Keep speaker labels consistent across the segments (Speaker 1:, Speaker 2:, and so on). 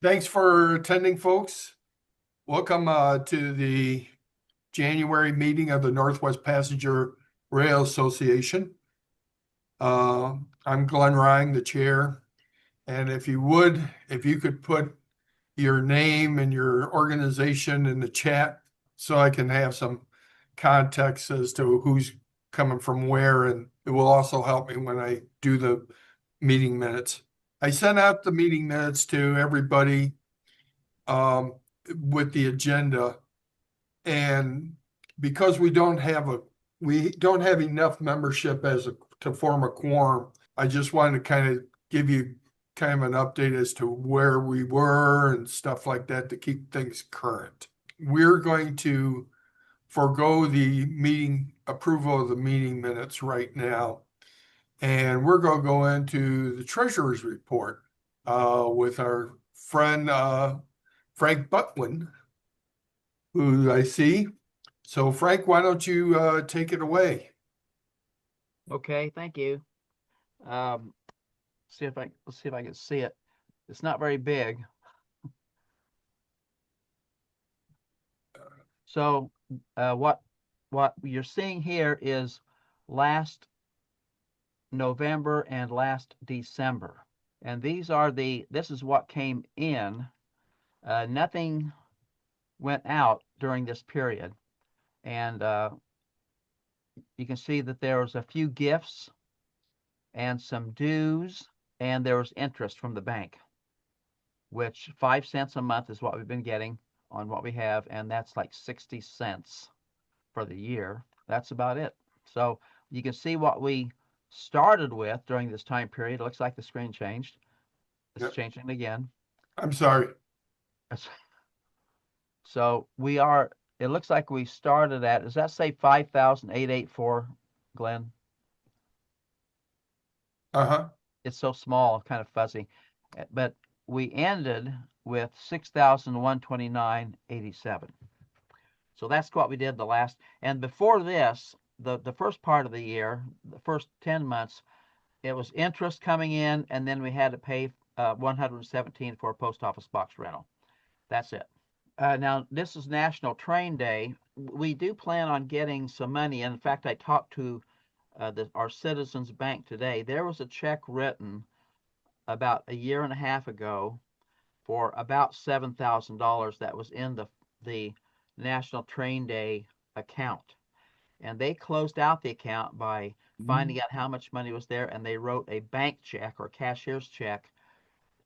Speaker 1: Thanks for attending, folks. Welcome to the January meeting of the Northwest Passenger Rail Association. I'm Glenn Ryan, the chair. And if you could put your name and your organization in the chat so I can have some context as to who's coming from where, and it will also help me when I do the meeting minutes. I sent out the meeting minutes to everybody um, with the agenda. And because we don't have enough membership to form a quorum, I just wanted to kind of give you kind of an update as to where we were and stuff like that to keep things current. We're going to forego the meeting approval of the meeting minutes right now. And we're going to go into the treasurer's report with our friend Frank Butwin, who I see. So Frank, why don't you take it away?
Speaker 2: Okay, thank you. Um, let's see if I can see it. It's not very big. So what you're seeing here is last November and last December. And this is what came in. Nothing went out during this period. And you can see that there was a few gifts and some dues, and there was interest from the bank, which 5 cents a month is what we've been getting on what we have, and that's like 60 cents for the year. That's about it. So you can see what we started with during this time period. It looks like the screen changed. It's
Speaker 1: Yep.
Speaker 2: changing again.
Speaker 1: I'm sorry.
Speaker 2: So it looks like we started at, does that say 5,884, Glenn?
Speaker 1: Uh-huh.
Speaker 2: It's so small, kind of fuzzy. But we ended with 6,129.87. So that's what we did the last. And before this, the first part of the year, the first 10 months, it was interest coming in, and then we had to pay 117 for a post office box rental. That's it. Now, this is National Train Day. We do plan on getting some money. In fact, I talked to our Citizens Bank today. There was a check written about a year and a half ago for about $7,000 that was in the National Train Day account. And they closed out the account by finding out how much money was there, and they wrote a bank check or cashier's check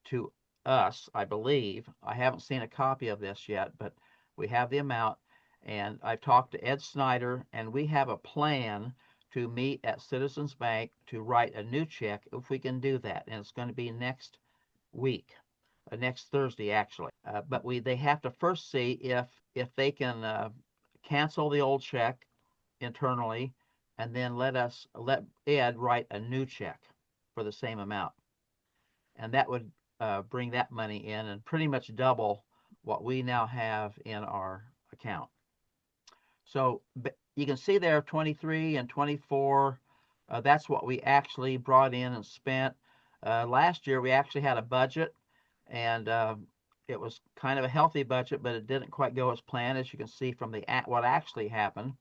Speaker 2: to us, I believe. I haven't seen a copy of this yet, but we have the amount. And I've talked to Ed Snyder, and we have a plan to meet at Citizens Bank to write a new check if we can do that. And it's going to be next week, next Thursday actually. But they have to first see if they can cancel the old check internally, and then let Ed write a new check for the same amount, and that would bring that money in and pretty much double what we now have in our account. So you can see there 23 and 24. That's what we actually brought in and spent. Last year we actually had a budget, and it was kind of a healthy budget, but it didn't quite go as planned, as you can see from what actually happened.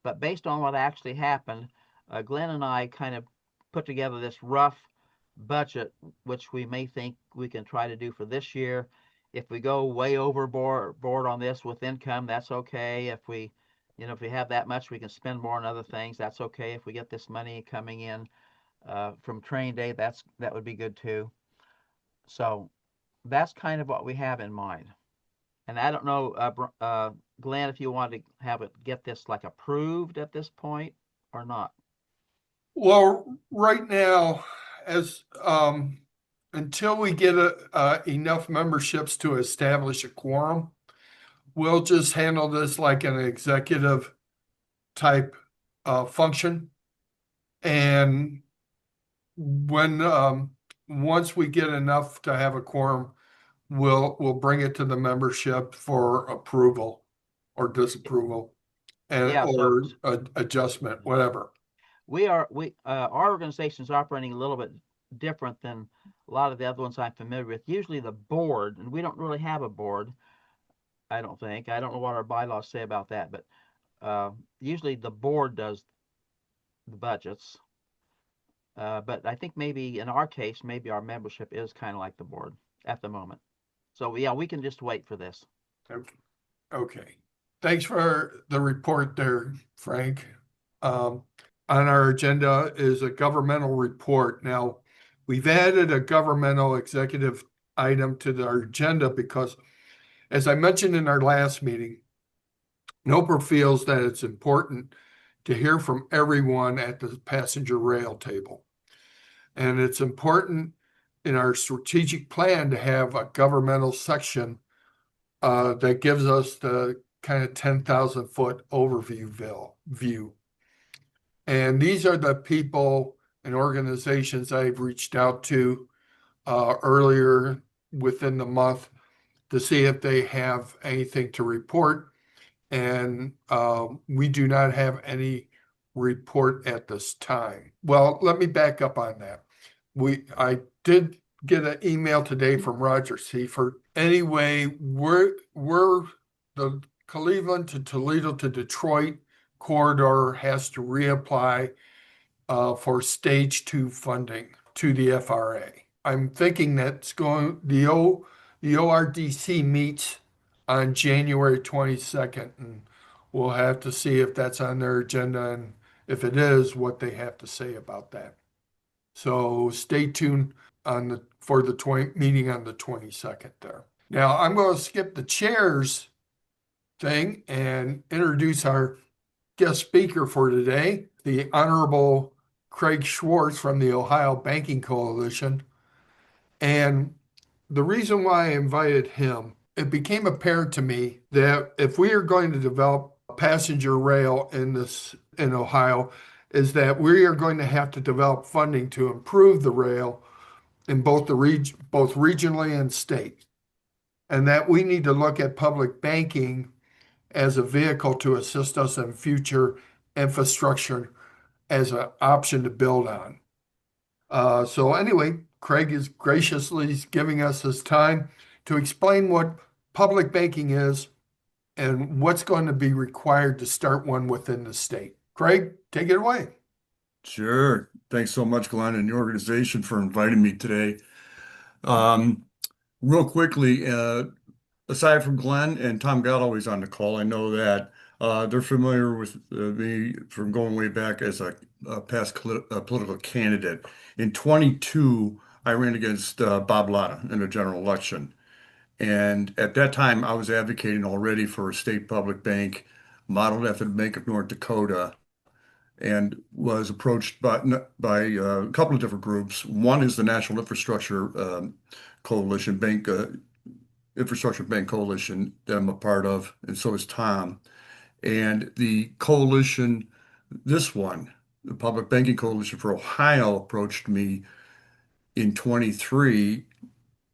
Speaker 2: But based on what actually happened, Glenn and I kind of put together this rough budget, which we may think we can try to do for this year. If we go way overboard on this with income, that's okay. If we have that much, we can spend more on other things. That's okay. If we get this money coming in from Train Day, that would be good too. So that's kind of what we have in mind. And I don't know, Glenn, if you want to have it get this like approved at this point or not.
Speaker 1: Well, right now, as until we get enough memberships to establish a quorum, we'll just handle this like an executive type function. And when once we get enough to have a quorum, we'll bring it to the membership for approval or disapproval and
Speaker 2: Yeah, so
Speaker 1: or adjustment, whatever.
Speaker 2: our organization is operating a little bit different than A lot of the other ones I'm familiar with. Usually the board, and we don't really have a board, I don't think. I don't know what our bylaws say about that, but usually the board does the budgets. But I think maybe in our case, maybe our membership is kind of like the board at the moment. So yeah, we can just wait for this.
Speaker 1: Okay. Okay. Thanks for the report there, Frank. On our agenda is a governmental report. Now, we've added a governmental executive item to our agenda because, as I mentioned in our last meeting, NOPR feels that it's important to hear from everyone at the passenger rail table. And it's important in our strategic plan to have a governmental section that gives us the kind of 10,000 foot overview view. And these are the people and organizations I've reached out to earlier within the month to see if they have anything to report. And we do not have any report at this time. Well, let me back up on that. I did get an email today from Roger Seifert. Anyway, we're the Cleveland to Toledo to Detroit corridor has to reapply for stage 2 funding to the FRA. I'm thinking that's going, the ORDC meets on January 22nd, and we'll have to see if that's on their agenda, and if it is, what they have to say about that. So stay tuned for the meeting on the 22nd there. Now I'm going to skip the chairs thing and introduce our guest speaker for today, the Honorable Craig Swartz from the Ohio Banking Coalition. And the reason why I invited him, it became apparent to me that if we are going to develop passenger rail in Ohio, is that we are going to have to develop funding to improve the rail in both regionally and state. And that we need to look at public banking as a vehicle to assist us in future infrastructure as an option to build on. So anyway, Craig is graciously giving us his time to explain what public banking is and what's going to be required to start one within the state. Craig, take it away.
Speaker 3: Sure. Thanks so much, Glenn, and your organization for inviting me today. Real quickly, aside from Glenn and Tom Galloway's on the call, I know that they're familiar with me from going way back as a past political candidate. In 22, I ran against Bob Latta in a general election. And at that time, I was advocating already for a state public bank modeled after the Bank of North Dakota and was approached by a couple of different groups. One is the National Infrastructure Coalition Bank Infrastructure Bank Coalition that I'm a part of, and so is Tom. And the coalition, this one, the Public Banking Coalition for Ohio, approached me in 23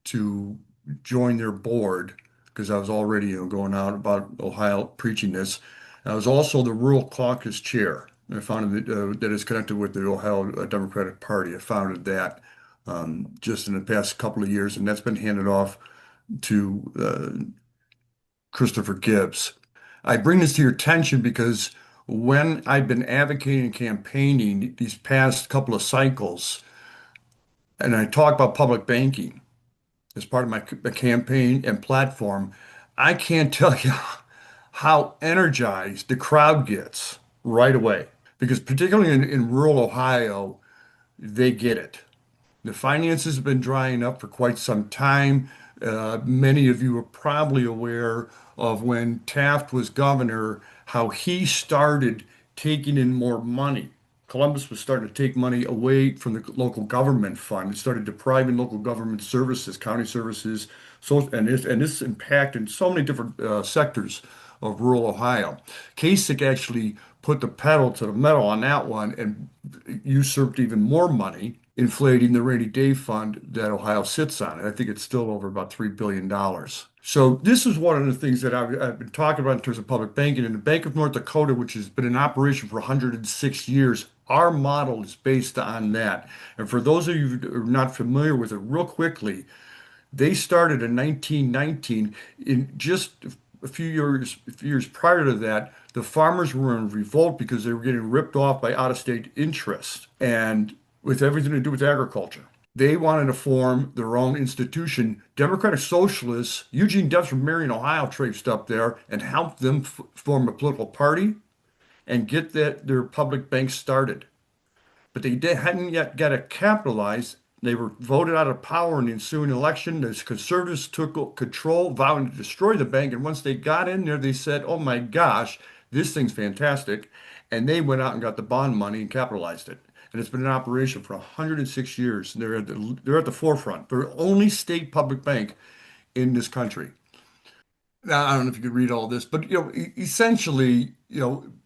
Speaker 3: to join their board because I was already, going out about Ohio preaching this. I was also the Rural Caucus chair. I founded that is connected with the Ohio Democratic Party. I founded that just in the past couple of years, and that's been handed off to Christopher Gibbs. I bring this to your attention because when I've been advocating and campaigning these past couple of cycles, and I talk about public banking as part of my campaign and platform, I can't tell you how energized the crowd gets right away. Because particularly in rural Ohio, they get it. The finances have been drying up for quite some time. Many of you are probably aware of when Taft was governor, how he started taking in more money. Columbus was starting to take money away from the local government fund. It started depriving local government services, county services, and this impacted so many different sectors of rural Ohio. Kasich actually put the pedal to the metal on that one and usurped even more money, inflating the rainy day fund that Ohio sits on. And I think it's still over about $3 billion. So this is one of the things that I've been talking about in terms of public banking. And the Bank of North Dakota, which has been in operation for 106 years, Our model is based on that. And for those of you who are not familiar with it, real quickly, they started in 1919. In just a few years prior to that, the farmers were in revolt because they were getting ripped off by out-of-state interests and with everything to do with agriculture. They wanted to form their own institution. Democratic Socialists, Eugene Debs from Marion, Ohio, traipsed up there and helped them form a political party and get their public banks started, but hadn't yet got it capitalized. They were voted out of power in the ensuing election. The conservatives took control, vowing to destroy the bank. And once they got in there, they said, "Oh my gosh, this thing's fantastic." And they went out and got the bond money and capitalized it. And it's been in operation for 106 years. They're at the forefront. They're the only state public bank in this country. Now, I don't know if you could read all this, but essentially,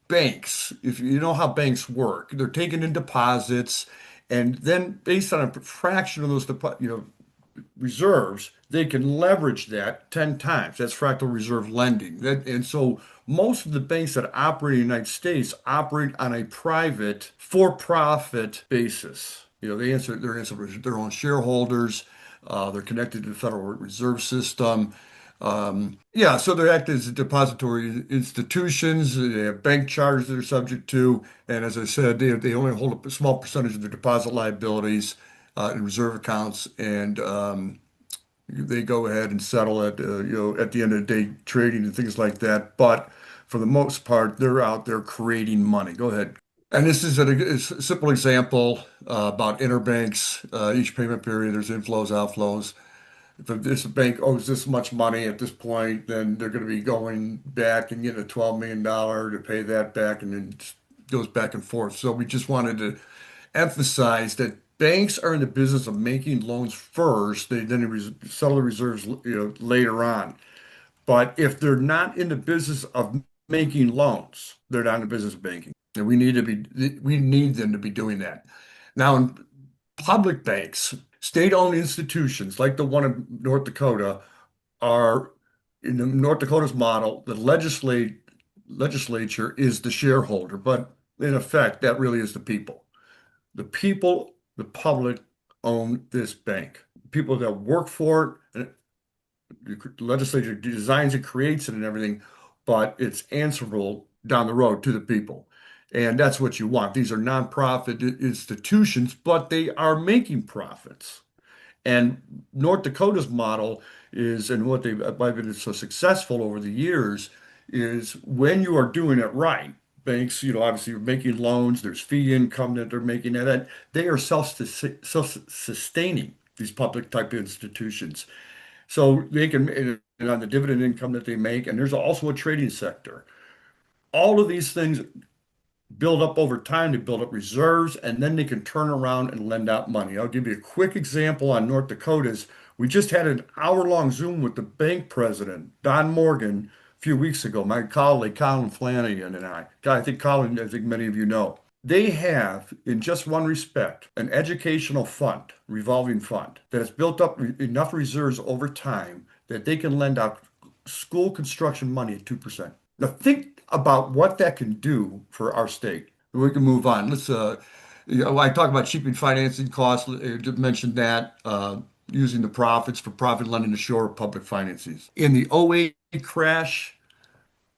Speaker 3: banks, if you know how banks work, they're taking in deposits, and then based on a fraction of those reserves, they can leverage that 10 times. That's fractal reserve lending. And so most of the banks that operate in the United States operate on a private, for-profit basis. They answer their own shareholders. They're connected to the Federal Reserve System. Yeah, so they're acting as depository institutions. They have bank charters that are subject to, and as I said, they only hold a small percentage of their deposit liabilities in reserve accounts, and they go ahead and settle it, at the end of the day, trading and things like that. But for the most part, they're out there creating money. Go ahead. And this is a simple example about interbanks. Each payment period, there's inflows, outflows. If this bank owes this much money at this point, then they're going to be going back and getting a $12 million to pay that back, and then it goes back and forth. So we just wanted to emphasize that banks are in the business of making loans first. They settle the reserves, later on. But if they're not in the business of making loans, they're not in the business of banking. And we need them to be doing that. Now, in public banks, state-owned institutions like the one in North Dakota are in the North Dakota's model, the legislature is the shareholder, but in effect, that really is the people. The people, the public own this bank. People that work for it, and the legislature designs it, creates it, and everything, but it's answerable down the road to the people. And that's what you want. These are nonprofit institutions, but they are making profits. And North Dakota's model is, and why been so successful over the years, is when you are doing it right. Banks, obviously you're making loans, there's fee income that they're making, and they are self-sustaining, these public type institutions. So they can, and on the dividend income that they make, and there's also a trading sector. All of these things build up over time to build up reserves, and then they can turn around and lend out money. I'll give you a quick example on North Dakota's. We just had an hour-long Zoom with the bank president, Don Morgan, a few weeks ago. My colleague, Colin Flanagan, and I think Colin, I think many of you know. They have, in just one respect, an educational fund, revolving fund, that has built up enough reserves over time that they can lend out school construction money at 2%. Now think about what that can do for our state. We can move on. I talk about cheaping financing costs. Just mentioned that using the profits for profit lending to shore public finances. In the '08 crash,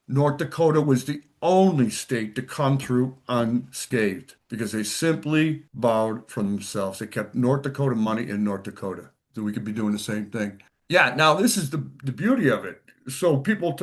Speaker 3: North Dakota was the only state to come through unscathed because they simply borrowed from themselves. They kept North Dakota money in North Dakota. So we could be doing the same thing. Yeah, now this is the beauty of it. So people,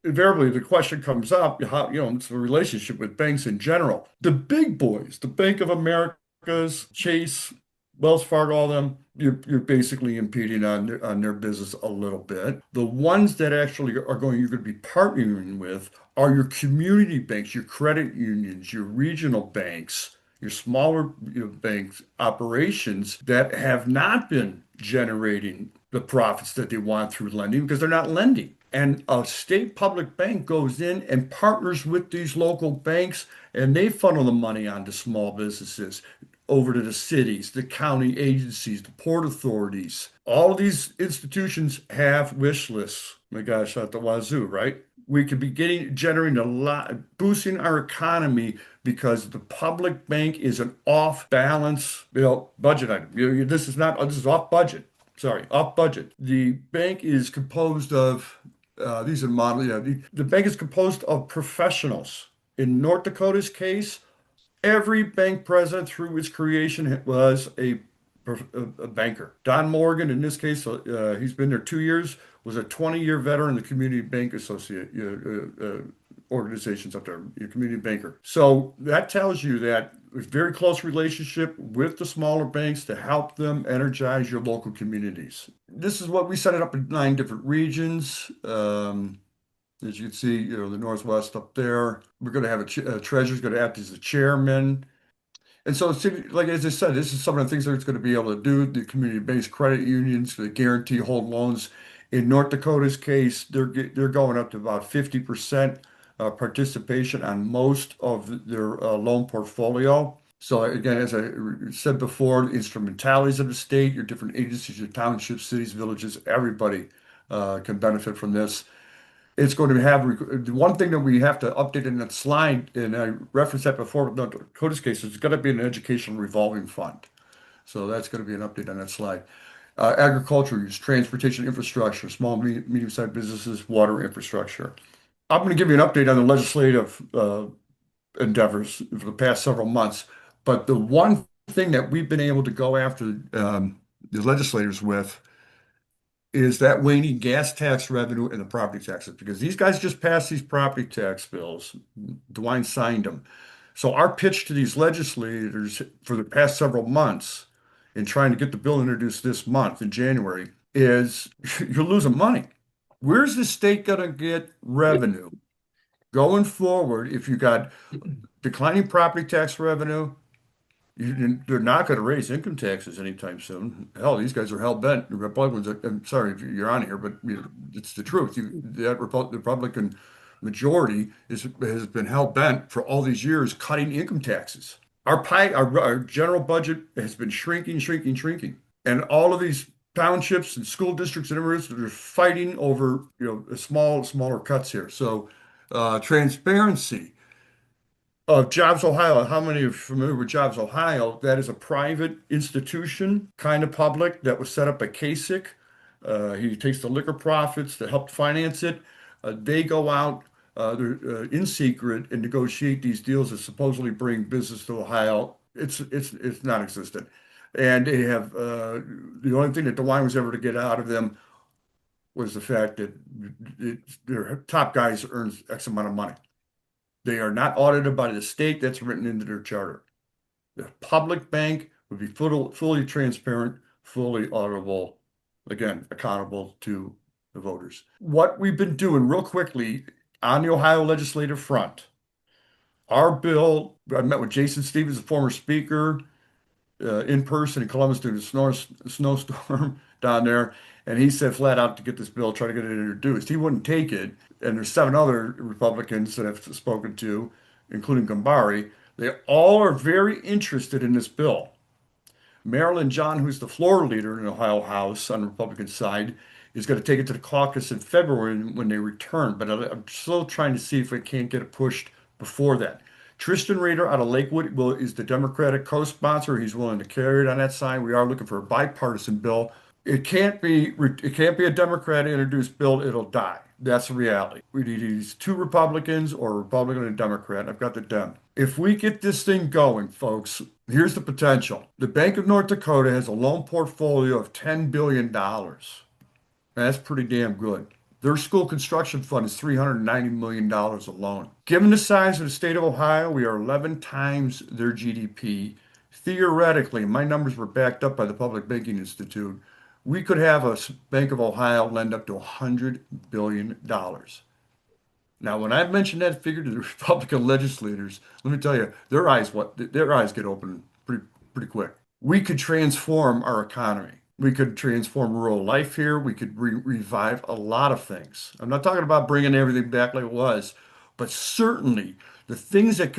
Speaker 3: invariably the question comes up, how, it's the relationship with banks in general. The big boys, the Bank of America's, Chase, Wells Fargo, all them, you're basically impeding on their business a little bit. The ones that actually you're going to be partnering with are your community banks, your credit unions, your regional banks, your smaller banks operations that have not been generating the profits that they want through lending because they're not lending. And a state public bank goes in and partners with these local banks, and they funnel the money onto small businesses, over to the cities, the county agencies, the port authorities. All of these institutions have wish lists. My gosh, at the wazoo, right? we could be generating a lot, boosting our economy because the public bank is an off balance, budget item. This is not, this is off budget. Sorry, off budget. The bank is composed of, these are model, the bank is composed of professionals. In North Dakota's case, every bank president through its creation was a banker. Don Morgan, in this case, he's been there 2 years, was a 20-year veteran of the Community Bank Associate organizations up there, your community banker. So that tells you that there's very close relationship with the smaller banks to help them energize your local communities. This is what we set it up in 9 different regions. As you can see, the Northwest up there. We're going to have a treasurer's going to act as the chairman. And so, like as I said, this is some of the things that it's going to be able to do. The community-based credit unions, the guarantee hold loans. In North Dakota's case, they're going up to about 50% participation on most of their loan portfolio. So again, as I said before, the instrumentalities of the state, your different agencies, your townships, cities, villages, everybody can benefit from this. It's going to have one thing that we have to update in that slide, and I referenced that before with North Dakota's case, it's going to be an educational revolving fund. So that's going to be an update on that slide. Agriculture use, transportation infrastructure, small, medium-sized businesses, water infrastructure. I'm going to give you an update on the legislative endeavors for the past several months. But the one thing that we've been able to go after the legislators with is that waning gas tax revenue and the property taxes, because these guys just passed these property tax bills. DeWine signed them. So our pitch to these legislators for the past several months in trying to get the bill introduced this month in January is you're losing money. Where's the state going to get revenue going forward if you got declining property tax revenue? They're not going to raise income taxes anytime soon. Hell, these guys are hell bent. The Republicans, I'm sorry if you're on here, but it's the truth. That Republican majority has been hell bent for all these years cutting income taxes. Our general budget has been shrinking. And all of these townships and school districts and everything, they're fighting over, smaller cuts here. So transparency of Jobs Ohio. How many are familiar with Jobs Ohio? That is a private institution, kind of public, that was set up by Kasich. He takes the liquor profits to help finance it. They go out in secret and negotiate these deals that supposedly bring business to Ohio. It's non-existent. And they have the only thing that DeWine was ever to get out of them was the fact that their top guys earns X amount of money. They are not audited by the state. That's written into their charter. The public bank would be fully transparent, fully auditable, again, accountable to the voters. What we've been doing real quickly on the Ohio legislative front, our bill, I met with Jason Stevens, the former speaker, in person in Columbus during the snowstorm down there. And he said flat out to get this bill, try to get it introduced. He wouldn't take it. And there's 7 other Republicans that I've spoken to, including Gambari. They all are very interested in this bill. Marilyn John, who's the floor leader in the Ohio House on the Republican side, is going to take it to the caucus in February when they return. But I'm still trying to see if it can't get it pushed before that. Tristan Rader out of Lakewood is the Democratic co-sponsor. He's willing to carry it on that side. We are looking for a bipartisan bill. It can't be a Democrat introduced bill. It'll die. That's the reality. We need these 2 Republicans or a Republican and a Democrat. I've got the Dem. If we get this thing going, folks, here's the potential. The Bank of North Dakota has a loan portfolio of $10 billion. That's pretty damn good. Their school construction fund is $390 million alone. Given the size of the state of Ohio, we are 11 times their GDP. Theoretically, my numbers were backed up by the Public Banking Institute. We could have a Bank of Ohio lend up to $100 billion. Now, when I mentioned that figure to the Republican legislators, let me tell you, their eyes get open pretty quick. We could transform our economy. We could transform rural life here. We could revive a lot of things. I'm not talking about bringing everything back like it was, but certainly the things that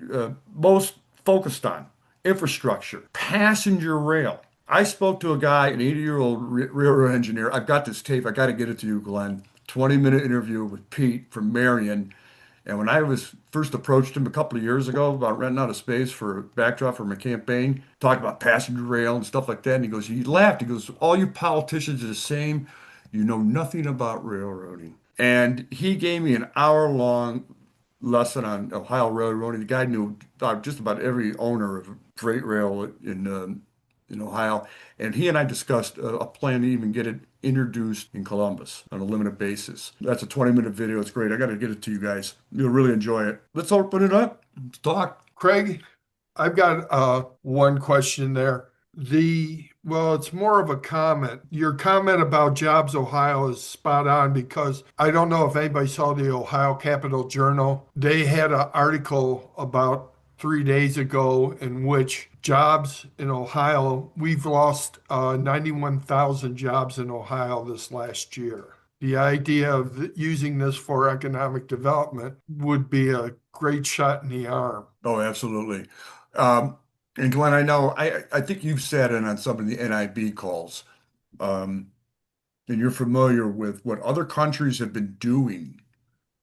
Speaker 3: we're most focused on: infrastructure, passenger rail. I spoke to a guy, an 80-year-old railroad engineer. I've got this tape. I got to get it to you, Glenn. 20-minute interview with Pete from Marion. And when I was first approached him a couple of years ago about renting out a space for a backdrop for my campaign, talking about passenger rail and stuff like that, and he laughed. He goes, all you politicians are the same. You know nothing about railroading. And he gave me an hour-long lesson on Ohio railroading. The guy knew just about every owner of freight rail in Ohio, and he and I discussed a plan to even get it introduced in Columbus on a limited basis. That's a 20-minute video. It's great. I got to get it to you guys. You'll really enjoy it. Let's open it up. Let's talk.
Speaker 1: Craig, I've got one question there. Well, it's more of a comment. Your comment about Jobs Ohio is spot on because I don't know if anybody saw the Ohio Capital Journal. They had an article about 3 days ago in which jobs in Ohio, we've lost 91,000 jobs in Ohio this last year. The idea of using this for economic development would be a great shot in the arm.
Speaker 3: Oh, absolutely. And Glenn, I know, I think you've sat in on some of the NIB calls, and you're familiar with what other countries have been doing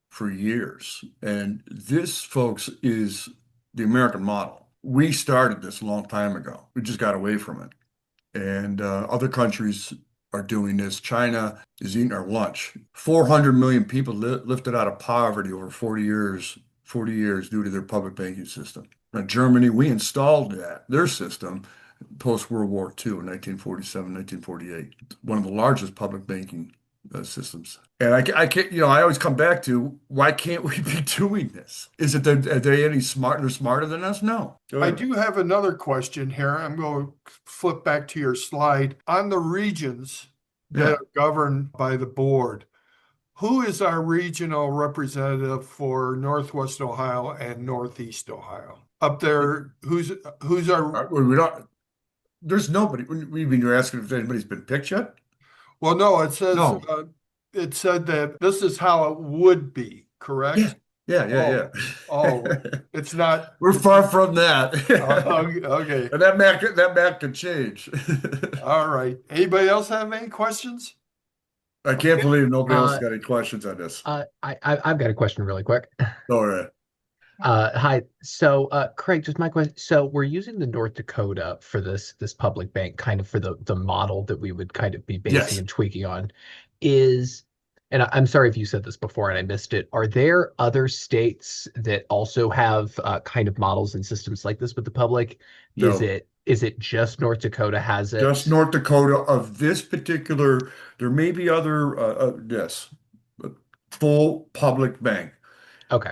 Speaker 3: for years. And this, folks, is the American model. We started this a long time ago. We just got away from it. And other countries are doing this. China is eating our lunch. 400 million people lifted out of poverty over 40 years due to their public banking system. Now, Germany, we installed their system post-World War II in 1947, 1948. One of the largest public banking systems. And I can't, I always come back to, why can't we be doing this? Is it that are they any smarter? They're smarter than us? No.
Speaker 1: I do have another question here. I'm going to flip back to your slide. On the regions that are governed by the board, who is our regional representative for Northwest Ohio and Northeast Ohio? Up there, who's our?
Speaker 3: We don't. There's nobody. You mean you're asking if anybody's been picked yet?
Speaker 1: Well, no, it says
Speaker 3: No.
Speaker 1: it said that this is how it would be, correct?
Speaker 3: Yeah.
Speaker 1: Oh, it's not.
Speaker 3: We're far from that.
Speaker 1: Okay.
Speaker 3: And that map can change.
Speaker 1: All right. Anybody else have any questions?
Speaker 3: I can't believe nobody else got any questions on this.
Speaker 4: I've got a question really quick.
Speaker 3: All right.
Speaker 4: Hi. So, Craig, just my question. So we're using the North Dakota for this public bank, kind of for the model that we would kind of be basing
Speaker 3: Yes.
Speaker 4: and tweaking on. And I'm sorry if you said this before and I missed it. Are there other states that also have kind of models and systems like this with the public?
Speaker 3: No.
Speaker 4: Is it just North Dakota has it?
Speaker 3: Just North Dakota of this particular, there may be other, but full public bank.
Speaker 4: Okay.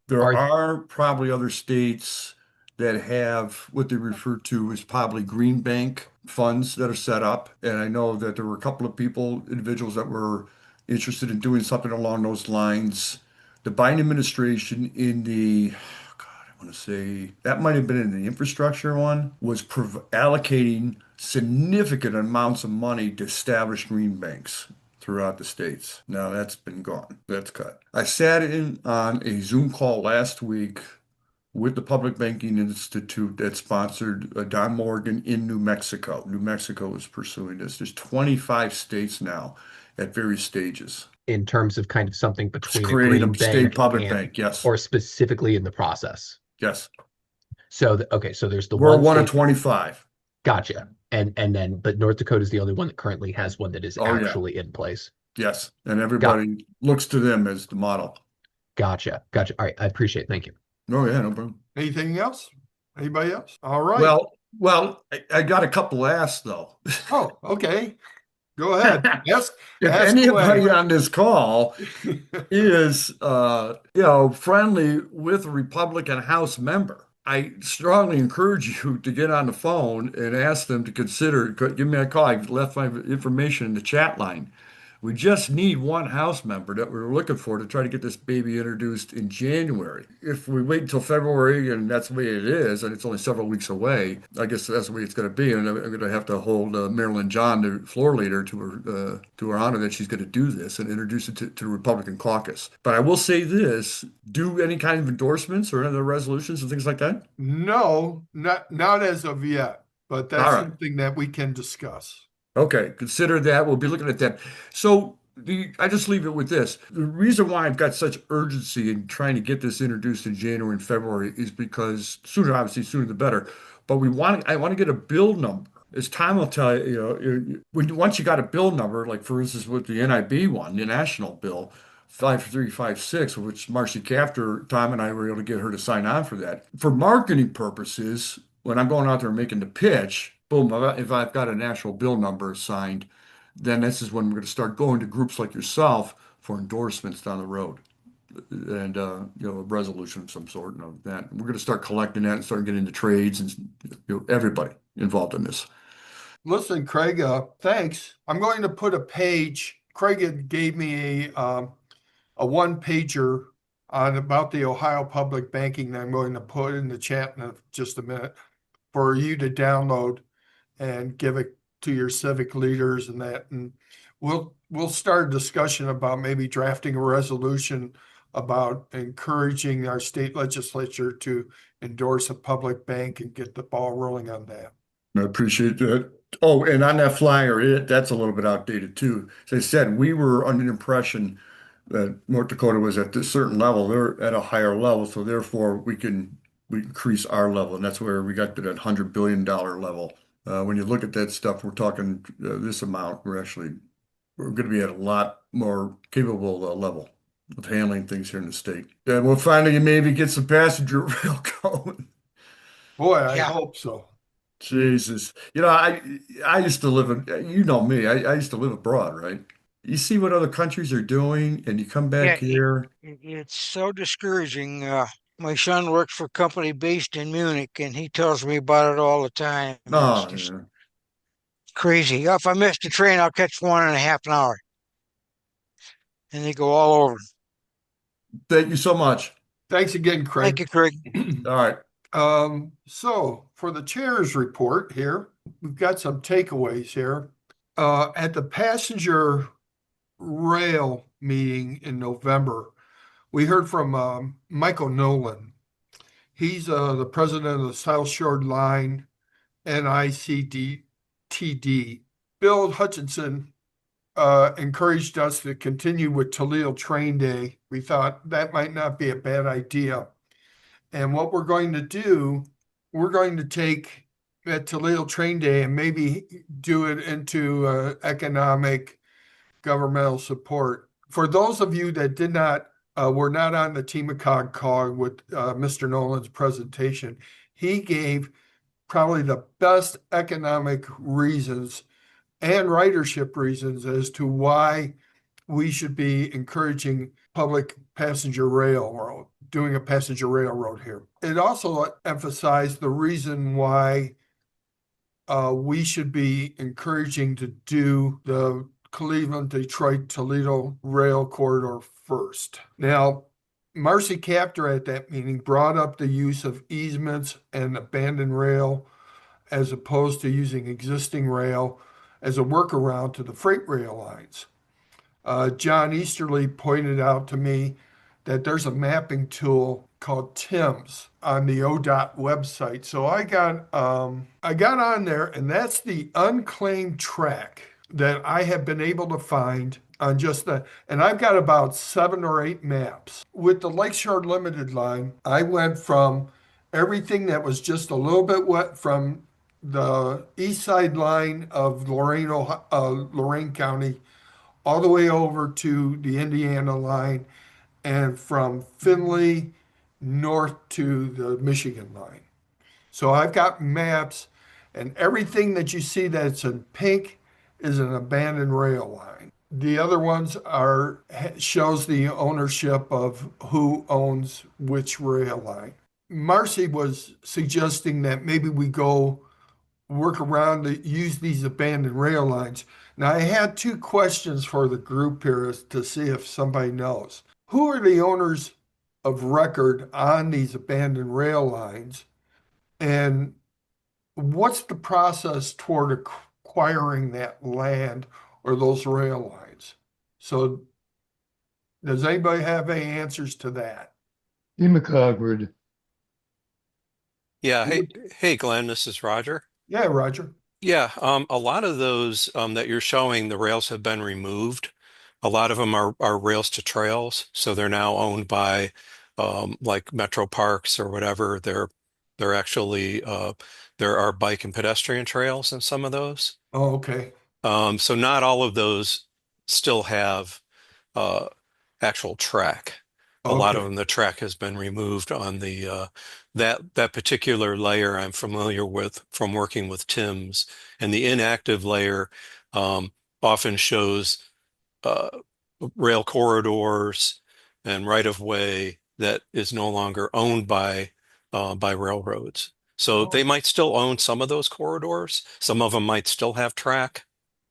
Speaker 3: There are probably other states that have what they refer to as probably green bank funds that are set up. And I know that there were a couple of individuals that were interested in doing something along those lines. The Biden administration I want to say that might have been in the infrastructure one, was allocating significant amounts of money to establish green banks throughout the states. Now that's been gone. That's cut. I sat in on a Zoom call last week with the Public Banking Institute that sponsored Don Morgan in New Mexico. New Mexico is pursuing this. There's 25 states now at various stages.
Speaker 4: In terms of kind of something between a
Speaker 3: Creating
Speaker 4: green
Speaker 3: a state
Speaker 4: bank
Speaker 3: public bank, yes.
Speaker 4: or specifically in the process.
Speaker 3: Yes.
Speaker 4: So, so there's the
Speaker 3: We're one of
Speaker 4: state.
Speaker 3: 25.
Speaker 4: Gotcha. But North Dakota is the only one that currently has one that is actually in place.
Speaker 3: Yes. And everybody looks to them as the model.
Speaker 4: Gotcha. All right. I appreciate it. Thank you.
Speaker 3: Oh, yeah, no problem.
Speaker 1: Anything else? Anybody else? All right.
Speaker 3: Well, I got a couple asks though.
Speaker 1: Oh, okay. Go ahead. Yes.
Speaker 3: If anybody on this call is, friendly with a Republican House member, I strongly encourage you to get on the phone and ask them to give me a call. I've left my information in the chat line. We just need one House member that we're looking for to try to get this baby introduced in January. If we wait until February and that's the way it is, and it's only several weeks away, I guess that's the way it's going to be. And I'm going to have to hold Marilyn John, the floor leader, to her honor that she's going to do this and introduce it to the Republican caucus. But I will say this: do any kind of endorsements or other resolutions and things like that?
Speaker 1: No, not as of yet, but that's
Speaker 3: All right.
Speaker 1: something that we can discuss.
Speaker 3: Okay, consider that. We'll be looking at that. So I just leave it with this. The reason why I've got such urgency in trying to get this introduced in January and February is because sooner, obviously, sooner the better. But I want to get a bill number. As Tom will tell you, once you got a bill number, like for instance with the NIB one, the national bill, 5356, which Marcy Captor, Tom and I were able to get her to sign on for that. For marketing purposes, when I'm going out there and making the pitch, boom, if I've got a national bill number signed, then this is when we're going to start going to groups like yourself for endorsements down the road and a resolution of some sort and of that. We're going to start collecting that and start getting into trades and everybody involved in this.
Speaker 1: Listen, Craig, thanks. I'm going to put a page. Craig had gave me a one pager on about the Ohio public banking that I'm going to put in the chat in just a minute for you to download and give it to your civic leaders and that. And we'll start a discussion about maybe drafting a resolution about encouraging our state legislature to endorse a public bank and get the ball rolling on that.
Speaker 3: I appreciate that. Oh, and on that flyer, that's a little bit outdated too. As I said, we were under the impression that North Dakota was at this certain level. They're at a higher level, so therefore we increase our level, and that's where we got to that $100 billion level. When you look at that stuff, we're talking this amount. We're going to be at a lot more capable level of handling things here in the state. And we'll finally maybe get some passenger rail going.
Speaker 1: Boy, I
Speaker 5: Yeah.
Speaker 1: hope so.
Speaker 3: Jesus. I used to live in, you know me, I used to live abroad, right? You see what other countries are doing, and you come back
Speaker 5: Yeah,
Speaker 3: here.
Speaker 5: It's so discouraging. My son works for a company based in Munich, and he tells me about it all the time. It's
Speaker 3: Oh,
Speaker 5: just
Speaker 3: yeah.
Speaker 5: crazy. If I miss the train, I'll catch one in a half an hour, and they go all over.
Speaker 3: Thank you so much.
Speaker 1: Thanks again, Craig.
Speaker 5: Thank you, Craig.
Speaker 3: All right.
Speaker 1: So for the chair's report here, we've got some takeaways here. At the passenger rail meeting in November, we heard from Michael Nolan. He's the president of the South Shore Line NICTD. Bill Hutchinson encouraged us to continue with Toledo Train Day. We thought that might not be a bad idea. And what we're going to do, we're going to take that Toledo Train Day and maybe do it into economic governmental support. For those of you that were not on the TMACOG call with Mr. Nolan's presentation, he gave probably the best economic reasons and ridership reasons as to why we should be encouraging public passenger railroad, doing a passenger railroad here. It also emphasized the reason why we should be encouraging to do the Cleveland, Detroit, Toledo rail corridor first. Now, Marcy Captor at that meeting brought up the use of easements and abandoned rail as opposed to using existing rail as a workaround to the freight rail lines. John Easterly pointed out to me that there's a mapping tool called TIMS on the ODOT website. So I got on there, and that's the unclaimed track that I have been able to find on just the, and I've got about 7 or 8 maps. With the Lakeshore Limited line, I went from everything that was just a little bit wet from the east side line of Lorain County all the way over to the Indiana line, and from Findlay north to the Michigan line. So I've got maps, and everything that you see that's in pink is an abandoned rail line. The other ones shows the ownership of who owns which rail line. Marcy was suggesting that maybe we go work around to use these abandoned rail lines. Now, I had 2 questions for the group here to see if somebody knows. Who are the owners of record on these abandoned rail lines? And what's the process toward acquiring that land or those rail lines? So does anybody have any answers to that?
Speaker 6: TMACOG.
Speaker 7: Yeah. Hey, Glenn, this is Roger.
Speaker 1: Yeah, Roger.
Speaker 7: Yeah. A lot of those that you're showing, the rails have been removed. A lot of them are rails to trails, so they're now owned by like Metro Parks or whatever. They're actually there are bike and pedestrian trails in some of those.
Speaker 1: Oh, okay.
Speaker 7: So not all of those still have uh, actual track. A lot of
Speaker 1: Okay.
Speaker 7: them, the track has been removed on the that particular layer I'm familiar with from working with Tim's, and the inactive layer um, often shows uh, rail corridors and right of way that is no longer owned by railroads. So they
Speaker 1: Oh,
Speaker 7: might still own some of those corridors. Some of them might still have track.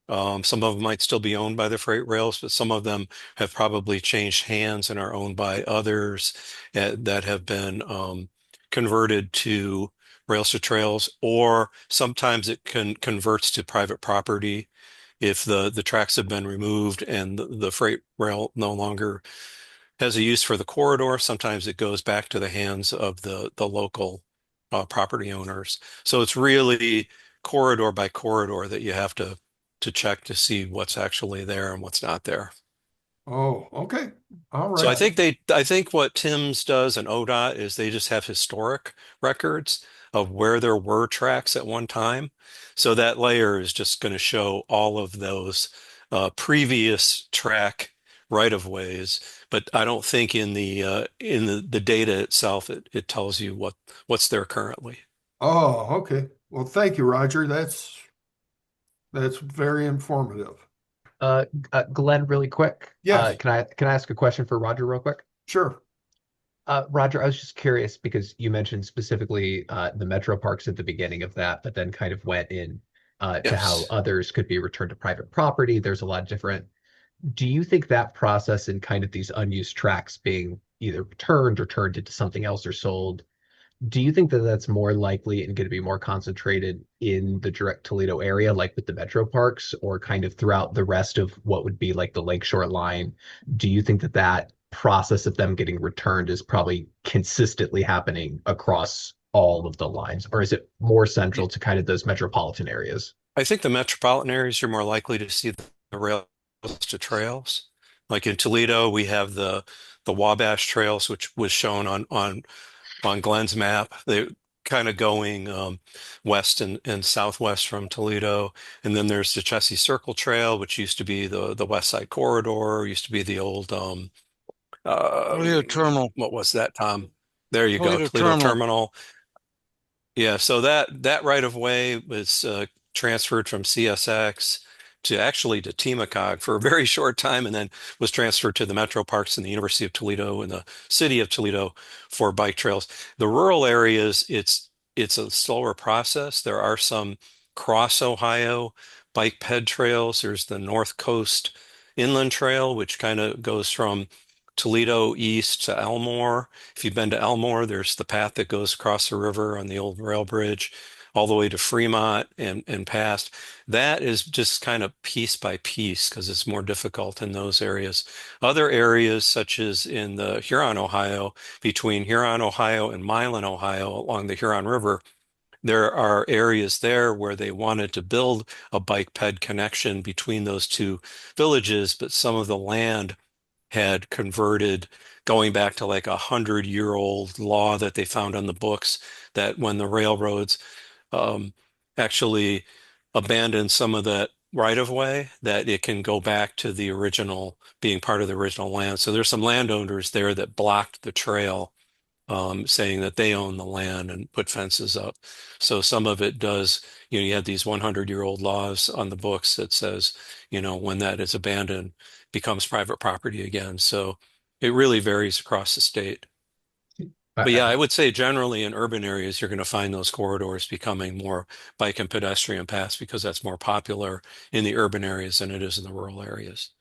Speaker 7: Some of them might still be owned by the freight rails, but some of them have probably changed hands and are owned by others that have been converted to rails to trails, or sometimes it converts to private property if the tracks have been removed and the freight rail no longer has a use for the corridor. Sometimes it goes back to the hands of the local property owners. So it's really corridor by corridor that you have to check to see what's actually there and what's not there.
Speaker 1: oh, okay. All
Speaker 7: So
Speaker 1: right.
Speaker 7: I think what Tim's does and ODOT is they just have historic records of where there were tracks at one time. So that layer is just going to show all of those previous track right of ways. But I don't think in the data itself it tells you what's there currently.
Speaker 1: Oh, okay. Well, thank you, Roger. That's very informative.
Speaker 4: Glenn, really quick.
Speaker 1: Yes,
Speaker 4: Can I ask a question for Roger real quick?
Speaker 1: sure.
Speaker 4: Roger, I was just curious because you mentioned specifically the metro parks at the beginning of that, but then kind of went in to how
Speaker 7: Yes.
Speaker 4: others could be returned to private property. There's a lot of different. Do you think that process and kind of these unused tracks being either returned or turned into something else or sold, do you think that that's more likely and going to be more concentrated in the direct Toledo area, like with the metro parks, or kind of throughout the rest of what would be like the lakeshore line? Do you think that that process of them getting returned is probably consistently happening across all of the lines, or is it more central to kind of those metropolitan areas?
Speaker 7: I think the metropolitan areas you're more likely to see the rails to trails. Like in Toledo, we have the Wabash trails, which was shown on Glenn's map. They kind of going west and southwest from Toledo. And then there's the Chessie Circle Trail, which used to be the West Side Corridor, used to be the old uh,
Speaker 5: Toledo Terminal.
Speaker 7: what was that, Tom? There you go,
Speaker 5: Toledo
Speaker 7: Toledo
Speaker 5: Terminal.
Speaker 7: Terminal. Yeah, so that right of way was transferred from CSX to actually to TMACOG for a very short time, and then was transferred to the Metro Parks and the University of Toledo and the City of Toledo for bike trails. The rural areas, it's a slower process. There are some cross Ohio bike ped trails. There's the North Coast Inland Trail, which kind of goes from Toledo east to Elmore. If you've been to Elmore, there's the path that goes across the river on the old rail bridge all the way to Fremont and past. That is just kind of piece by piece because it's more difficult in those areas. Other areas, such as in the Huron, Ohio, between Huron, Ohio and Milan, Ohio, along the Huron River, there are areas there where they wanted to build a bike ped connection between those two villages, but some of the land had converted going back to like 100-year-old law that they found on the books that when the railroads um, actually abandoned some of that right of way, that it can go back to the original being part of the original land. So there's some landowners there that blocked the trail, saying that they own the land and put fences up. So some of it does, you have these 100-year-old laws on the books that says, when that is abandoned, becomes private property again. So it really varies across the state. But yeah, I would say generally in urban areas, you're going to find those corridors becoming more bike and pedestrian paths because that's more popular in the urban areas than it is in the rural areas.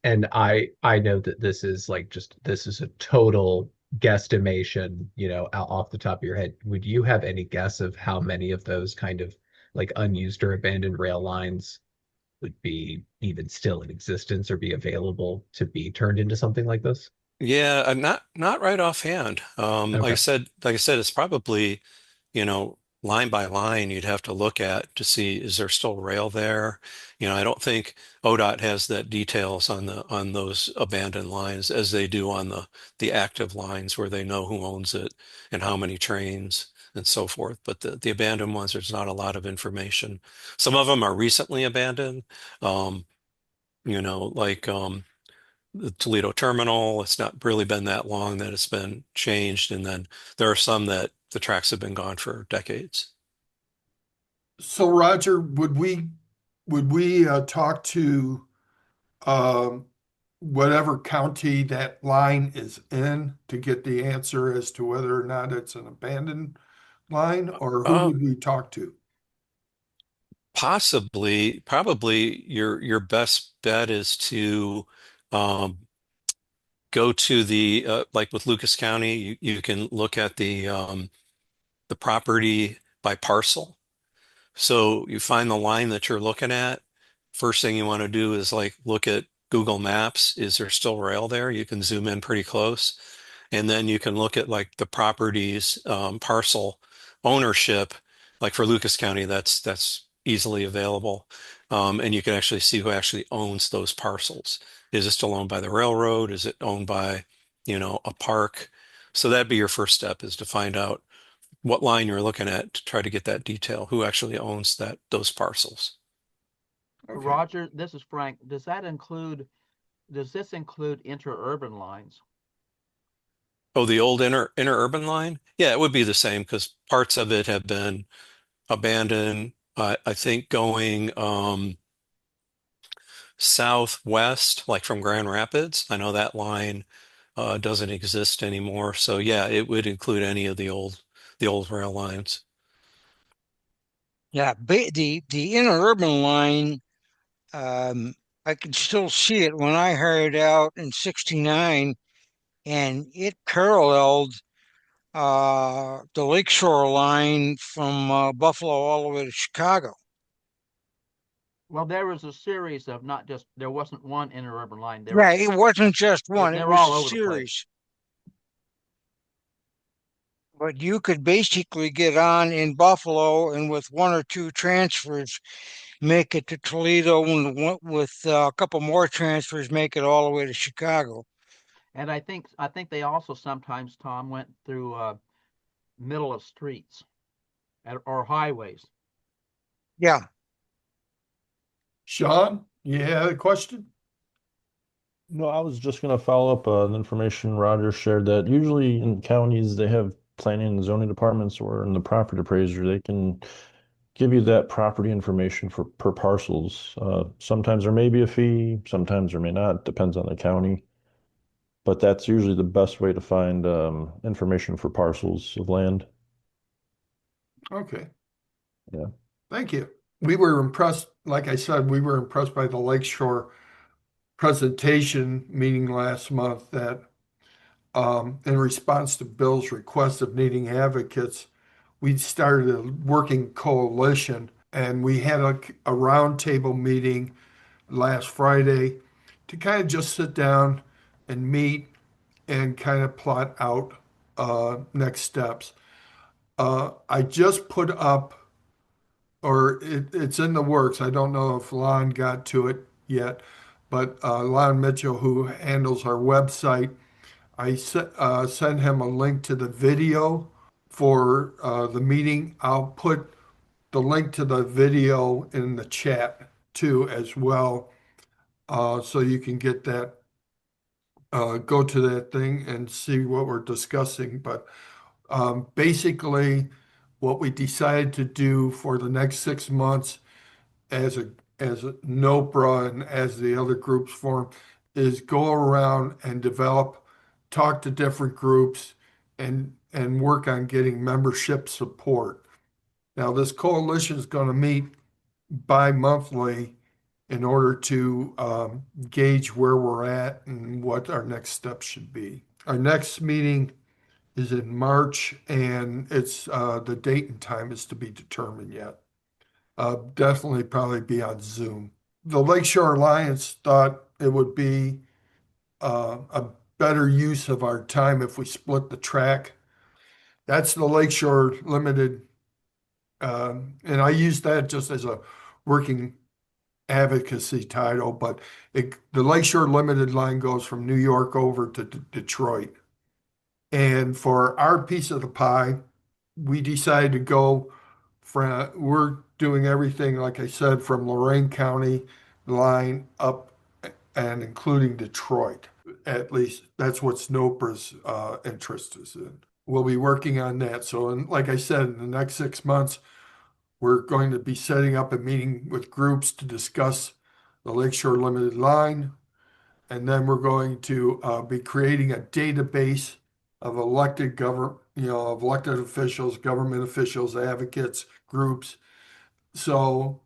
Speaker 4: And I know that this is like just this is a total guesstimation, off the top of your head. Would you have any guess of how many of those kind of like unused or abandoned rail lines would be even still in existence or be available to be turned into something like this?
Speaker 7: Yeah, I'm not right offhand.
Speaker 4: Okay.
Speaker 7: Like I said, it's probably, line by line you'd have to look at to see, is there still rail there? I don't think ODOT has that details on those abandoned lines as they do on the active lines where they know who owns it and how many trains and so forth. But the abandoned ones, there's not a lot of information. Some of them are recently abandoned, um, like the Toledo terminal. It's not really been that long that it's been changed. And then there are some that the tracks have been gone for decades.
Speaker 1: So Roger, would we talk to um, whatever county that line is in to get the answer as to whether or not it's an abandoned line, or who
Speaker 7: Uh,
Speaker 1: would we talk to?
Speaker 7: probably your best bet is to um, go to like with Lucas County, you can look at the property by parcel. So you find the line that you're looking at. First thing you want to do is like look at Google Maps. Is there still rail there? You can zoom in pretty close. And then you can look at like the property's parcel ownership. Like for Lucas County, that's easily available. And you can actually see who actually owns those parcels. Is it still owned by the railroad? Is it owned by, a park? So that'd be your first step, is to find out what line you're looking at to try to get that detail, who actually owns those parcels.
Speaker 1: Okay.
Speaker 2: Roger, this is Frank. Does this include interurban lines?
Speaker 7: Oh, the old interurban line? Yeah, it would be the same because parts of it have been abandoned. I think going southwest, like from Grand Rapids. I know that line doesn't exist anymore. So yeah, it would include any of the old rail lines.
Speaker 5: Yeah, the interurban line, um, I can still see it when I hired out in '69, and it paralleled the lakeshore line from Buffalo all the way to Chicago.
Speaker 2: Well, there was a series of there wasn't one interurban line.
Speaker 5: Yeah, it wasn't just one, it
Speaker 2: They're
Speaker 5: was
Speaker 2: all
Speaker 5: a
Speaker 2: over the place.
Speaker 5: series. But you could basically get on in Buffalo and with one or two transfers make it to Toledo, and with a couple more transfers make it all the way to Chicago.
Speaker 2: And I think they also sometimes, Tom, went through middle of streets or highways.
Speaker 5: Yeah.
Speaker 1: Sean, you had a question?
Speaker 8: No, I was just going to follow up on information Roger shared that usually in counties they have planning and zoning departments, or in the property appraiser they can give you that property information for per parcels. Sometimes there may be a fee, sometimes there may not, depends on the county. But that's usually the best way to find information for parcels of land.
Speaker 1: Okay.
Speaker 8: Yeah.
Speaker 1: Thank you. We were impressed, like I said, we were impressed by the Lakeshore presentation meeting last month that in response to Bill's request of needing advocates, we started a working coalition, and we had a roundtable meeting last Friday to kind of just sit down and meet and kind of plot out next steps. I just put up, or it's in the works. I don't know if Lon got to it yet, but Lon Mitchell, who handles our website, I sent him a link to the video for the meeting. I'll put the link to the video in the chat too, as well, so you can get that, go to that thing and see what we're discussing. But basically, what we decided to do for the next 6 months as a NOPRA and as the other groups form is go around and develop, talk to different groups and work on getting membership support. Now, this coalition is going to meet bi-monthly in order to gauge where we're at and what our next steps should be. Our next meeting is in March, and it's the date and time is to be determined yet. Definitely probably be on Zoom. The Lakeshore Alliance thought it would be a better use of our time if we split the track. That's the Lakeshore Limited And I use that just as a working advocacy title, but the Lakeshore Limited line goes from New York over to Detroit. And for our piece of the pie, we decided to go we're doing everything, like I said, from Lorain County line up and including Detroit. At least that's what Snopra's interest is in. We'll be working on that. So, and like I said, in the next 6 months, we're going to be setting up a meeting with groups to discuss the Lakeshore Limited line. And then we're going to be creating a database of elected of elected officials, government officials, advocates, groups, so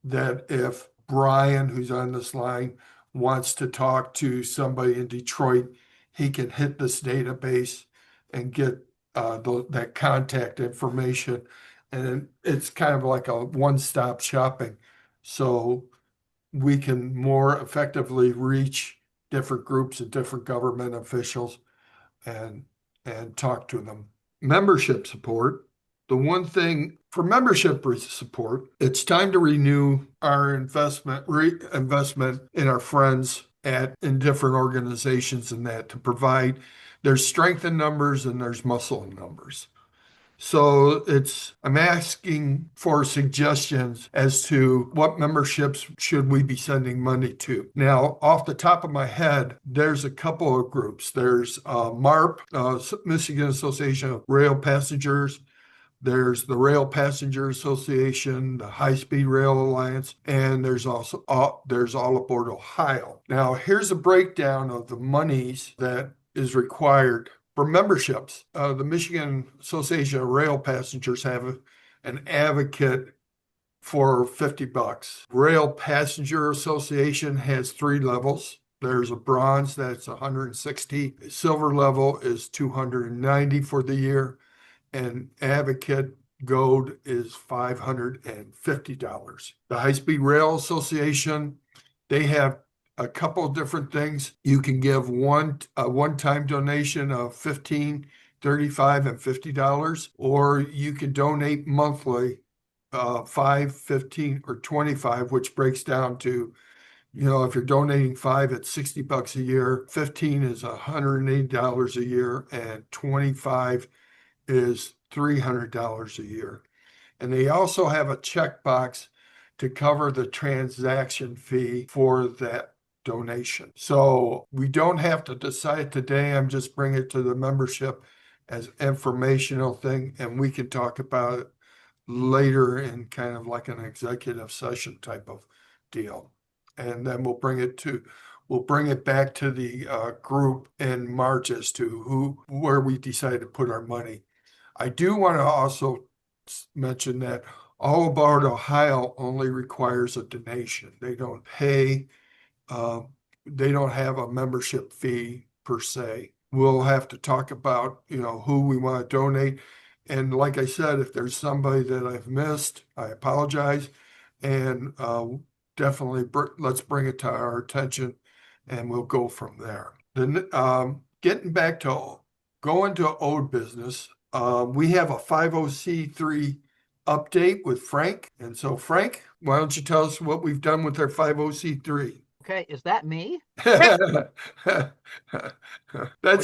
Speaker 1: that if Brian, who's on this line, wants to talk to somebody in Detroit, he can hit this database and get that contact information. And it's kind of like a one-stop shopping. So we can more effectively reach different groups and different government officials and talk to them. Membership support. The one thing for membership support, it's time to renew our investment in our friends in different organizations, and that to provide there's strength in numbers and there's muscle in numbers. So I'm asking for suggestions as to what memberships should we be sending money to. Now, off the top of my head, there's a couple of groups. There's MARP, Michigan Association of Rail Passengers. There's the Rail Passenger Association, the High Speed Rail Alliance, and there's also there's All Aboard Ohio. Now, here's a breakdown of the monies that is required for memberships. The Michigan Association of Rail Passengers have an advocate for $50. Rail Passenger Association has 3 levels. There's a bronze that's 160. Silver level is 290 for the year. And advocate gold is $550. The High Speed Rail Association, they have a couple of different things. You can give a one-time donation of $15, $35, and $50, or you can donate monthly, $5, $15, or $25, which breaks down to, if you're donating $5, it's $60 a year, $15 is $180 a year, and $25 is $300 a year. And they also have a checkbox to cover the transaction fee for that donation. So we don't have to decide today. I'm just bringing it to the membership as informational thing, and we can talk about it later in kind of like an executive session type of deal. And then we'll bring it back to the group in March as to where we decide to put our money. I do want to also mention that All Aboard Ohio only requires a donation. They don't pay, they don't have a membership fee per se. We'll have to talk about, who we want to donate. And like I said, if there's somebody that I've missed, I apologize. And definitely let's bring it to our attention and we'll go from there. Then getting back to going to old business, we have a 50C3 update with Frank. And so Frank, why don't you tell us what we've done with our 50C3?
Speaker 2: Okay, is that me?
Speaker 1: That's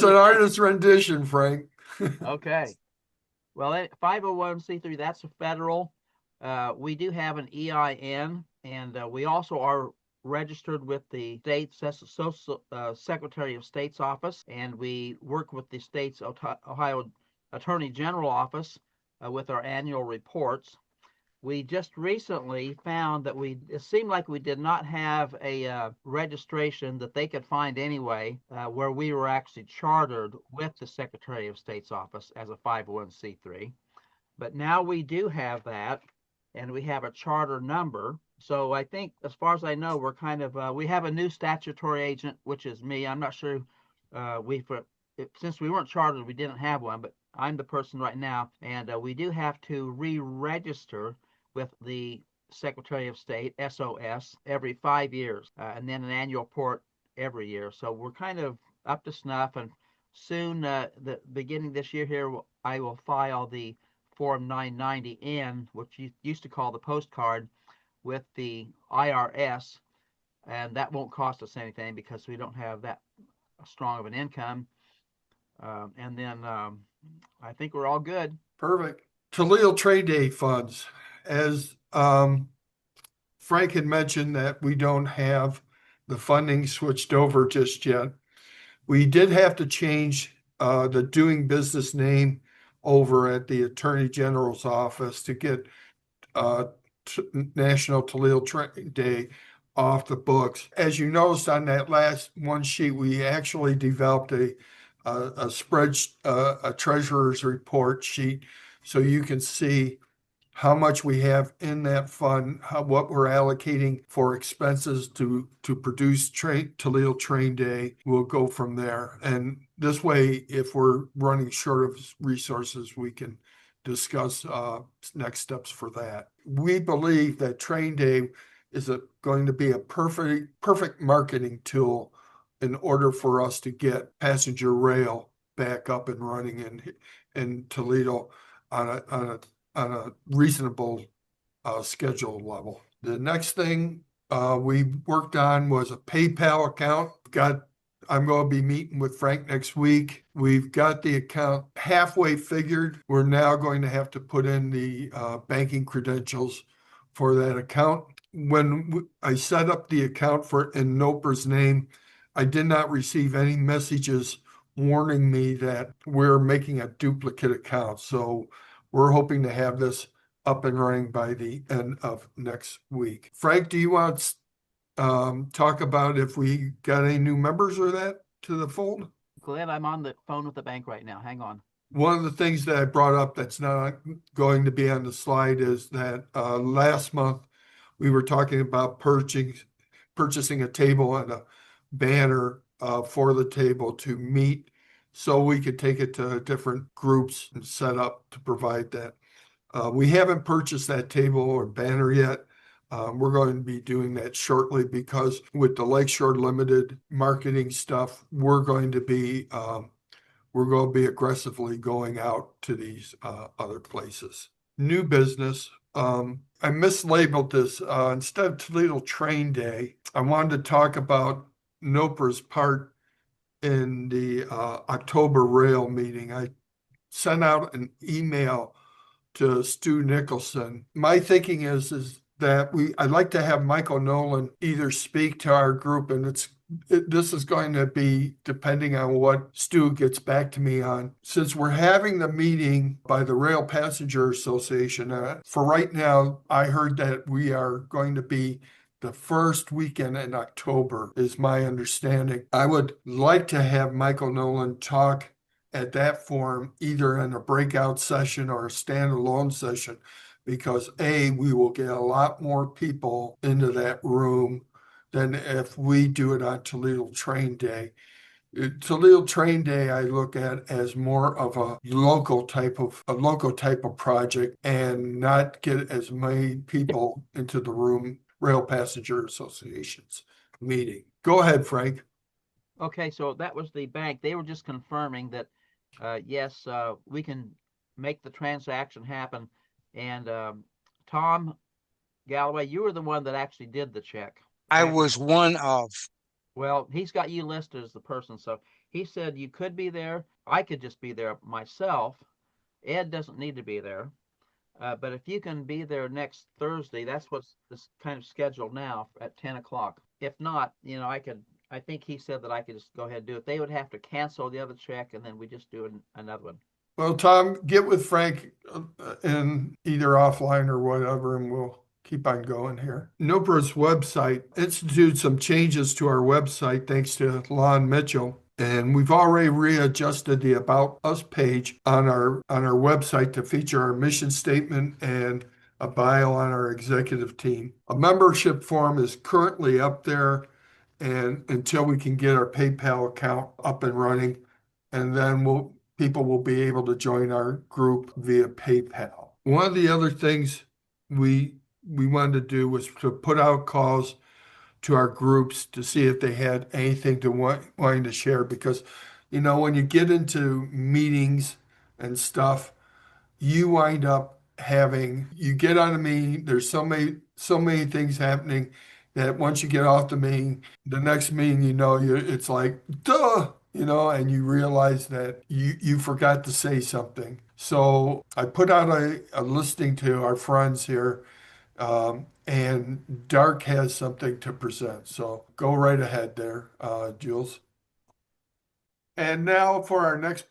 Speaker 1: an artist's rendition, Frank.
Speaker 2: Okay. Well, 501c3, that's a federal. We do have an EIN, and we also are registered with the state Secretary of State's office, and we work with the state's Ohio Attorney General office with our annual reports. We just recently found that it seemed like we did not have a registration that they could find anyway, where we were actually chartered with the Secretary of State's office as a 501c3. But now we do have that, and we have a charter number. So I think, as far as I know, we're kind of, we have a new statutory agent, which is me. I'm not sure, since we weren't chartered, we didn't have one, but I'm the person right now. And we do have to re-register with the Secretary of State, SOS, every 5 years, and then an annual report every year. So we're kind of up to snuff, and soon, the beginning this year here, I will file the Form 990N, which you used to call the postcard, with the IRS, and that won't cost us anything because we don't have that strong of an income. And then I think we're all good.
Speaker 1: Perfect. Toledo Trade Day funds. As Frank had mentioned that we don't have the funding switched over just yet. We did have to change the doing business name over at the Attorney General's office to get National Toledo Trade Day off the books. As you noticed on that last one sheet, we actually developed a treasurer's report sheet, so you can see how much we have in that fund, what we're allocating for expenses to produce Toledo Train Day. We'll go from there. And this way, if we're running short of resources, we can discuss next steps for that. We believe that Train Day is going to be a perfect marketing tool in order for us to get passenger rail back up and running in Toledo on a reasonable schedule level. The next thing we worked on was a PayPal account. I'm going to be meeting with Frank next week. We've got the account halfway figured. We're now going to have to put in the banking credentials for that account. When I set up the account in Noper's name, I did not receive any messages warning me that we're making a duplicate account. So we're hoping to have this up and running by the end of next week. Frank, do you want to talk about if we got any new members or that to the fold?
Speaker 2: Glenn, I'm on the phone with the bank right now. Hang on.
Speaker 1: One of the things that I brought up that's not going to be on the slide is that last month we were talking about purchasing a table and a banner for the table to meet so we could take it to different groups and set up to provide that. We haven't purchased that table or banner yet. We're going to be doing that shortly because with the Lakeshore Limited marketing stuff, we're going to be aggressively going out to these other places. New business. I mislabeled this. Instead of Toledo Train Day, I wanted to talk about Noper's part in the October rail meeting. I sent out an email to Stu Nicholson. My thinking is that I'd like to have Michael Nolan either speak to our group, and this is going to be depending on what Stu gets back to me on. Since we're having the meeting by the Rail Passenger Association, for right now, I heard that we are going to be the first weekend in October, is my understanding. I would like to have Michael Nolan talk at that forum, either in a breakout session or a standalone session, because we will get a lot more people into that room than if we do it on Toledo Train Day. Toledo Train Day, I look at as more of a local type of project and not get as many people into the room. Rail Passenger Association's meeting. Go ahead, Frank.
Speaker 2: Okay, so that was the bank. They were just confirming that, yes, we can make the transaction happen. And Tom Galloway, you were the one that actually did the check.
Speaker 5: I was one of.
Speaker 2: Well, he's got you listed as the person. So he said you could be there. I could just be there myself. Ed doesn't need to be there. But if you can be there next Thursday, that's what's this kind of scheduled now at 10 o'clock. If not, I think he said that I could just go ahead and do it. They would have to cancel the other check and then we just do another one.
Speaker 1: Well, Tom, get with Frank in either offline or whatever, and we'll keep on going here. NOPR's website instituted some changes to our website thanks to Lon Mitchell. And we've already readjusted the About Us page on our website to feature our mission statement and a bio on our executive team. A membership form is currently up there, and until we can get our PayPal account up and running, and then people will be able to join our group via PayPal. One of the other things we wanted to do was to put out calls to our groups to see if they had anything wanting to share, because when you get into meetings and stuff, you wind up having, you get on a meeting, there's so many things happening that once you get off the meeting, the next meeting, it's like, duh, and you realize that you forgot to say something. So I put out a listing to our friends here, and Dark has something to present. So go right ahead there, Jules. And now for our next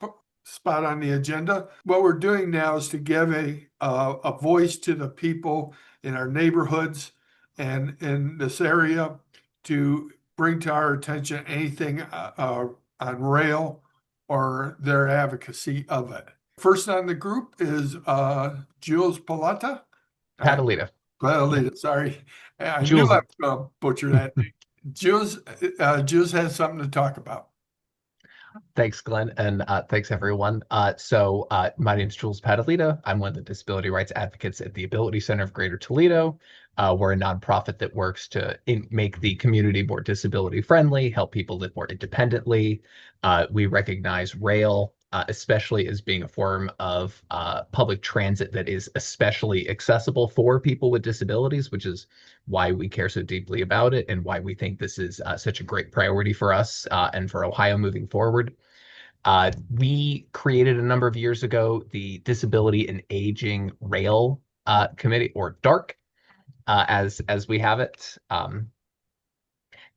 Speaker 1: spot on the agenda, what we're doing now is to give a voice to the people in our neighborhoods and in this area to bring to our attention anything on rail or their advocacy of it. First on the group is Jules Paletta.
Speaker 4: Catalina.
Speaker 1: Paletta, sorry. I knew
Speaker 4: Jules,
Speaker 1: I was going to butcher that. Jules has something to talk about.
Speaker 4: thanks, Glenn, and thanks, everyone. My name is Jules Padalita. I'm one of the disability rights advocates at the Ability Center of Greater Toledo. We're a nonprofit that works to make the community more disability friendly, help people live more independently. We recognize rail, especially as being a form of public transit that is especially accessible for people with disabilities, which is why we care so deeply about it and why we think this is such a great priority for us and for Ohio moving forward. We created a number of years ago the Disability and Aging Rail Committee, or DARC, as we have it.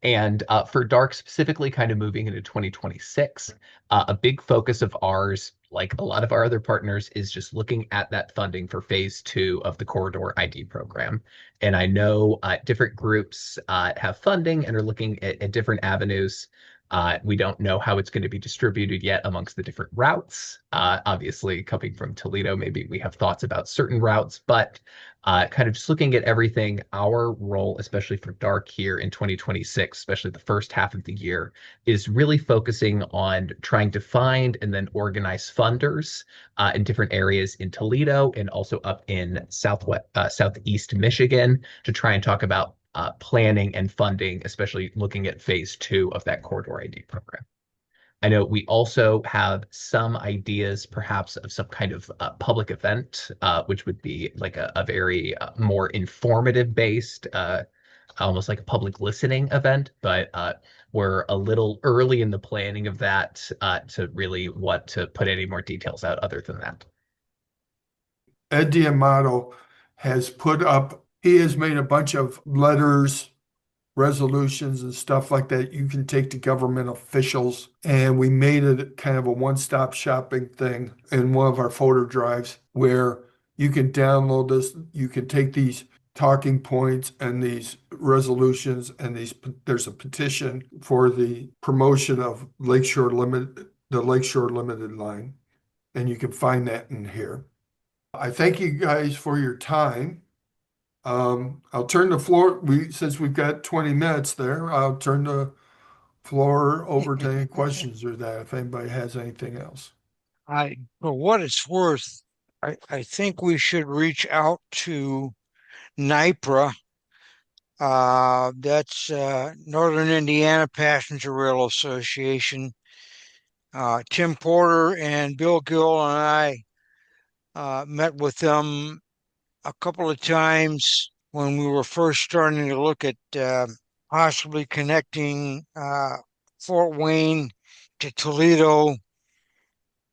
Speaker 4: And for DARC specifically, kind of moving into 2026, a big focus of ours, like a lot of our other partners, is just looking at that funding for phase 2 of the Corridor ID program. And I know different groups have funding and are looking at different avenues. We don't know how it's going to be distributed yet amongst the different routes. Obviously, coming from Toledo, maybe we have thoughts about certain routes, but kind of just looking at everything, our role, especially for DARC here in 2026, especially the first half of the year, is really focusing on trying to find and then organize funders in different areas in Toledo and also up in southeast Michigan to try and talk about planning and funding, especially looking at phase 2 of that Corridor ID program. I know we also have some ideas, perhaps, of some kind of public event, which would be like a very more informative based, almost like a public listening event, but we're a little early in the planning of that to really want to put any more details out other than that.
Speaker 1: Ed Diamato he has made a bunch of letters, resolutions and stuff like that you can take to government officials. And we made it kind of a one-stop shopping thing in one of our photo drives where you can download this, you can take these talking points and these resolutions and there's a petition for the promotion of the Lakeshore Limited line. And you can find that in here. I thank you guys for your time. I'll turn the floor, since we've got 20 minutes there, I'll turn the floor over to any questions or that, if anybody has anything else.
Speaker 5: For what it's worth, I think we should reach out to NYPRA. That's Northern Indiana Passenger Rail Association. Tim Porter and Bill Gill and I met with them a couple of times when we were first starting to look at possibly connecting Fort Wayne to Toledo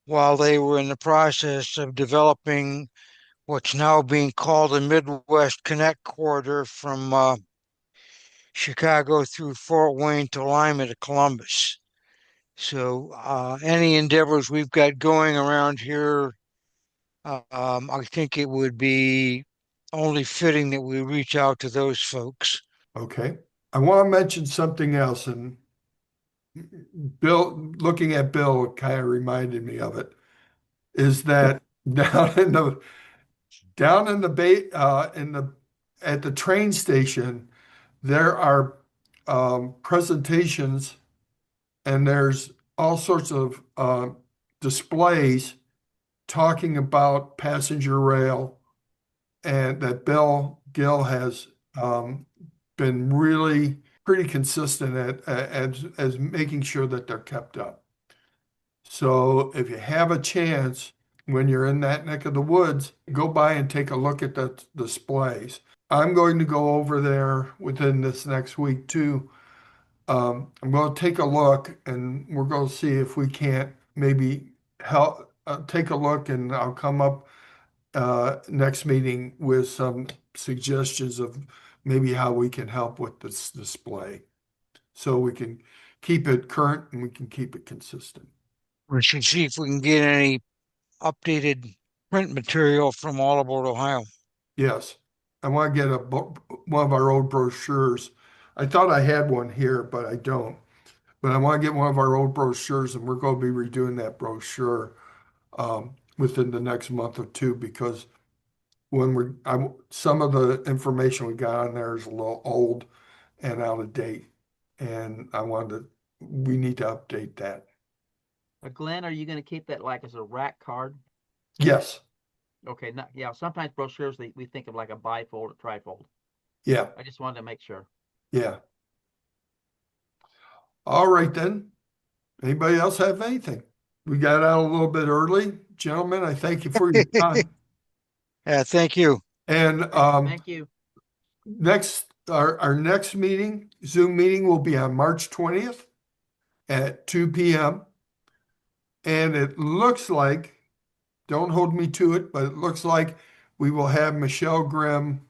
Speaker 5: while they were in the process of developing what's now being called the Midwest Connect Corridor from Chicago through Fort Wayne to Lima to Columbus. So any endeavors we've got going around here, I think it would be only fitting that we reach out to those folks.
Speaker 1: Okay. I want to mention something else, and Bill, looking at Bill, kind of reminded me of it, is that down in the bay, at the train station, there are presentations and there's all sorts of displays talking about passenger rail, and that Bill Gill has been really pretty consistent as making sure that they're kept up. So if you have a chance, when you're in that neck of the woods, go by and take a look at the displays. I'm going to go over there within this next week too. I'm going to take a look and we're going to see if we can't maybe help take a look, and I'll come up next meeting with some suggestions of maybe how we can help with this display so we can keep it current and we can keep it consistent.
Speaker 5: We should see if we can get any updated print material from all about Ohio.
Speaker 1: Yes, I want to get one of our old brochures. I thought I had one here, but I don't. But I want to get one of our old brochures, and we're going to be redoing that brochure within the next month or two, because when some of the information we got on there is a little old and out of date, and we need to update that.
Speaker 2: Glenn, are you going to keep that like as a rack card?
Speaker 1: Yes.
Speaker 2: Okay, yeah, sometimes brochures we think of like a bifold or trifold.
Speaker 1: Yeah.
Speaker 2: I just wanted to make sure.
Speaker 1: Yeah. All right then. Anybody else have anything? We got out a little bit early. Gentlemen, I thank you for your time.
Speaker 5: Yeah, thank you.
Speaker 1: And
Speaker 2: Thank you.
Speaker 1: our next meeting, Zoom meeting, will be on March 20th at 2 p.m. And it looks like, don't hold me to it, but it looks like we will have Michelle Grimm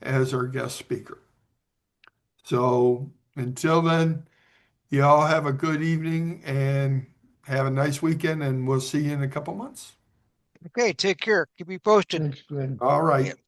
Speaker 1: as our guest speaker. So until then, you all have a good evening and have a nice weekend, and we'll see you in a couple months.
Speaker 5: Okay, take care. Keep me posted.
Speaker 6: Thanks, Glenn.
Speaker 1: All right.
Speaker 5: Yep.